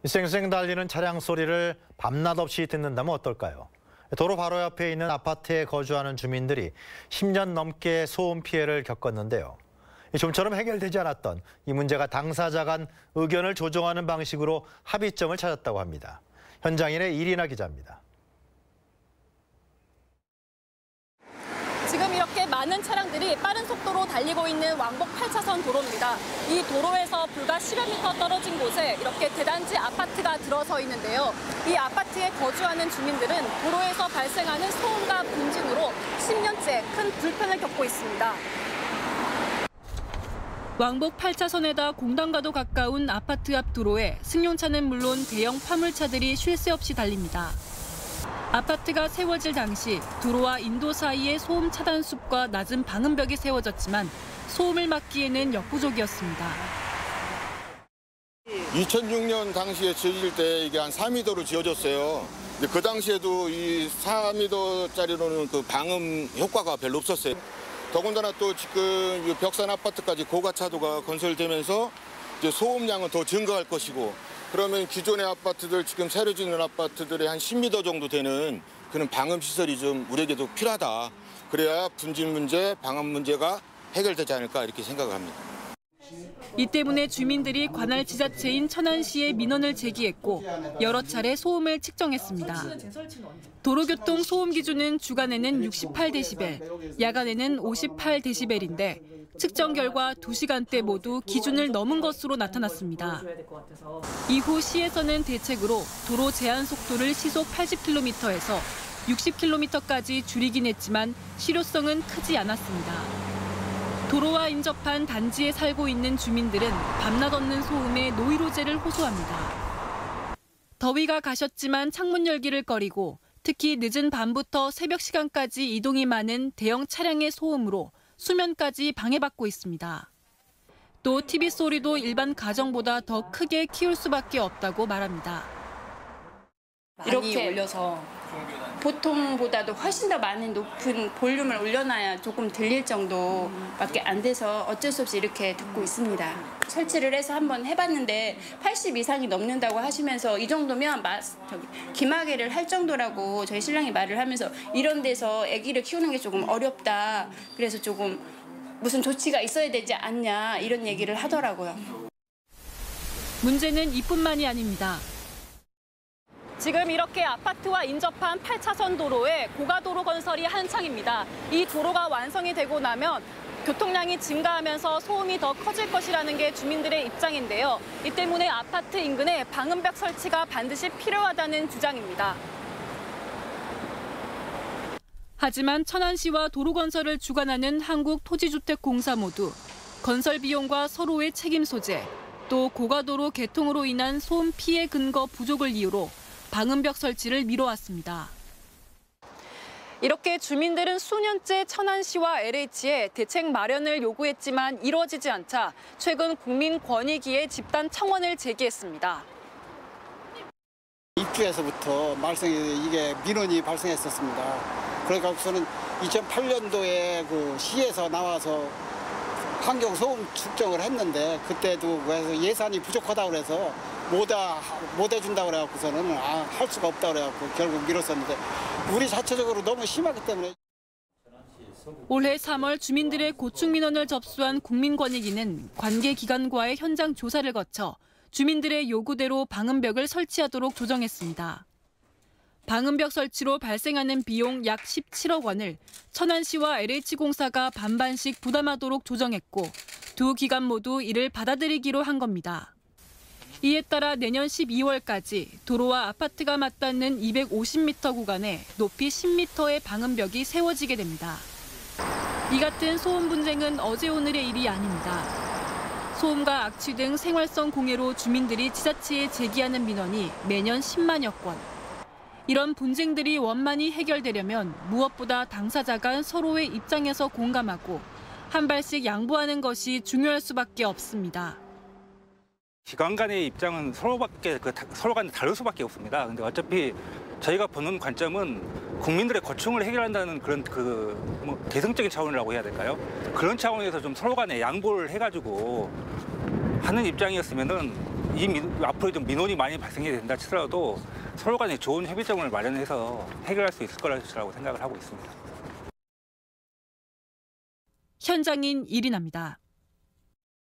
쌩쌩 달리는 차량 소리를 밤낮 없이 듣는다면 어떨까요? 도로 바로 옆에 있는 아파트에 거주하는 주민들이 10년 넘게 소음 피해를 겪었는데요. 좀처럼 해결되지 않았던 이 문제가 당사자 간 의견을 조정하는 방식으로 합의점을 찾았다고 합니다. 현장인의 이리나 기자입니다. 지금 이렇게 많은 차량들이 빠른 속도로 달리고 있는 왕복 8차선 도로입니다. 이 도로에서 불과 10여 미터 떨어진 곳에 이렇게 대단지 아파트가 들어서 있는데요. 이 아파트에 거주하는 주민들은 도로에서 발생하는 소음과 분진으로 10년째 큰 불편을 겪고 있습니다. 왕복 8차선에다 공단과도 가까운 아파트 앞 도로에 승용차는 물론 대형 화물차들이 쉴 새 없이 달립니다. 아파트가 세워질 당시 도로와 인도 사이에 소음 차단 숲과 낮은 방음벽이 세워졌지만 소음을 막기에는 역부족이었습니다. 2006년 당시에 지어질 때 이게 한 4m로 지어졌어요. 근데 그 당시에도 이 4m짜리로는 그 방음 효과가 별로 없었어요. 더군다나 또 지금 벽산 아파트까지 고가차도가 건설되면서 이제 소음량은 더 증가할 것이고, 그러면 기존의 아파트들, 지금 새로 짓는 아파트들의 한 10m 정도 되는 그런 방음 시설이 좀 우리에게도 필요하다. 그래야 분진 문제, 방음 문제가 해결되지 않을까 이렇게 생각을 합니다. 이 때문에 주민들이 관할 지자체인 천안시에 민원을 제기했고 여러 차례 소음을 측정했습니다. 도로교통 소음 기준은 주간에는 68데시벨, 야간에는 58데시벨인데 측정 결과 2시간대 모두 기준을 넘은 것으로 나타났습니다. 이후 시에서는 대책으로 도로 제한 속도를 시속 80km에서 60km까지 줄이긴 했지만 실효성은 크지 않았습니다. 도로와 인접한 단지에 살고 있는 주민들은 밤낮 없는 소음에 노이로제를 호소합니다. 더위가 가셨지만 창문 열기를 꺼리고 특히 늦은 밤부터 새벽 시간까지 이동이 많은 대형 차량의 소음으로 수면까지 방해받고 있습니다. 또 TV 소리도 일반 가정보다 더 크게 키울 수밖에 없다고 말합니다. 이렇게 올려서 보통보다도 훨씬 더 많은 높은 볼륨을 올려놔야 조금 들릴 정도밖에 안 돼서 어쩔 수 없이 이렇게 듣고 있습니다. 설치를 해서 한번 해봤는데 80 이상이 넘는다고 하시면서 이 정도면 기마개를 할 정도라고 저희 신랑이 말을 하면서 이런 데서 아기를 키우는 게 조금 어렵다. 그래서 조금 무슨 조치가 있어야 되지 않냐 이런 얘기를 하더라고요. 문제는 이뿐만이 아닙니다. 지금 이렇게 아파트와 인접한 8차선 도로에 고가도로 건설이 한창입니다. 이 도로가 완성이 되고 나면 교통량이 증가하면서 소음이 더 커질 것이라는 게 주민들의 입장인데요. 이 때문에 아파트 인근에 방음벽 설치가 반드시 필요하다는 주장입니다. 하지만 천안시와 도로 건설을 주관하는 한국토지주택공사 모두 건설 비용과 서로의 책임 소재, 또 고가도로 개통으로 인한 소음 피해 근거 부족을 이유로 방음벽 설치를 미뤄왔습니다. 이렇게 주민들은 수년째 천안시와 LH에 대책 마련을 요구했지만 이루어지지 않자 최근 국민권익위에 집단 청원을 제기했습니다. 입주에서부터 이게 민원이 발생했었습니다. 그러니까 우선은 2008년도에 그 시에서 나와서 환경 소음 측정을 했는데 그때도 그래서 예산이 부족하다고 그래서 못 해준다고 그래갖고서는 할 수가 없다고 그래갖고 결국 미뤘었는데 우리 자체적으로 너무 심하기 때문에. 올해 3월 주민들의 고충 민원을 접수한 국민권익위는 관계 기관과의 현장 조사를 거쳐 주민들의 요구대로 방음벽을 설치하도록 조정했습니다. 방음벽 설치로 발생하는 비용 약 17억 원을 천안시와 LH공사가 반반씩 부담하도록 조정했고 두 기관 모두 이를 받아들이기로 한 겁니다. 이에 따라 내년 12월까지 도로와 아파트가 맞닿는 250m 구간에 높이 10m의 방음벽이 세워지게 됩니다. 이 같은 소음 분쟁은 어제 오늘의 일이 아닙니다. 소음과 악취 등 생활성 공해로 주민들이 지자체에 제기하는 민원이 매년 10만여 건. 이런 분쟁들이 원만히 해결되려면 무엇보다 당사자 간 서로의 입장에서 공감하고 한 발씩 양보하는 것이 중요할 수밖에 없습니다. 기관 간의 입장은 서로 간에 다를 수밖에 없습니다. 근데 어차피 저희가 보는 관점은 국민들의 고충을 해결한다는 그런 대승적인 차원이라고 해야 될까요? 그런 차원에서 좀 서로 간에 양보를 해가지고 하는 입장이었으면은 앞으로 좀 민원이 많이 발생이 된다 치더라도 서로 간에 좋은 협의점을 마련해서 해결할 수 있을 거라고 생각을 하고 있습니다. 현장인 이리나입니다.